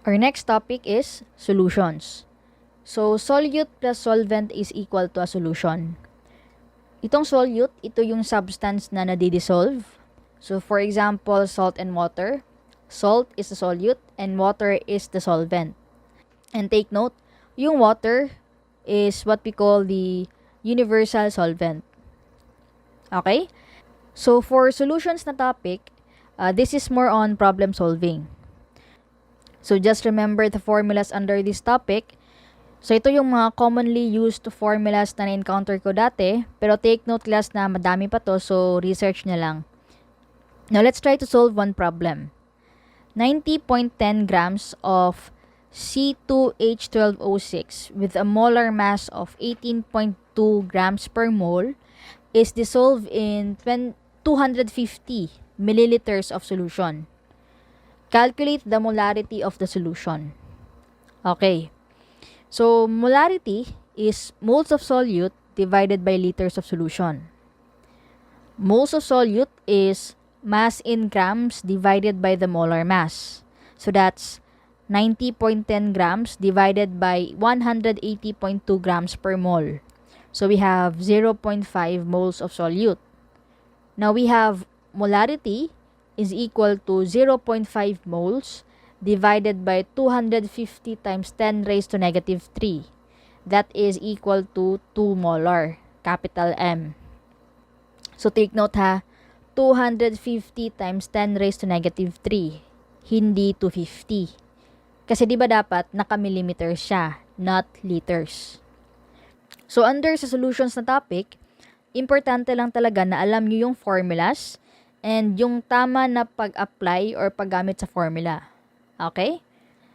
Our next topic is solutions. So, solute plus solvent is equal to a solution. Itong solute, ito yung substance na nadidissolve. So, for example, salt and water. Salt is the solute and water is the solvent. And take note, yung water is what we call the universal solvent. Okay? So, for solutions na topic, this is more on problem solving. So, just remember the formulas under this topic. So, ito yung mga commonly used formulas na na-encounter ko dati. Pero take note class na madami pa to, so research na lang. Now, let's try to solve one problem. 90.10 grams of C2H12O6 with a molar mass of 18.2 grams per mole is dissolved in 250 milliliters of solution. Calculate the molarity of the solution. Okay. So, molarity is moles of solute divided by liters of solution. Moles of solute is mass in grams divided by the molar mass. So, that's 90.10 grams divided by 180.2 grams per mole. So, we have 0.5 moles of solute. Now, we have molarity is equal to 0.5 moles divided by 250 times 10 raised to negative 3. That is equal to 2 molar, capital M. So take note ha, 250 times 10 raised to negative 3, hindi 250. Kasi di ba dapat naka-millimeters siya, not liters. So under sa solutions na topic, importante lang talaga na alam nyo yung formulas and yung tama na pag-apply or paggamit sa formula. Okay?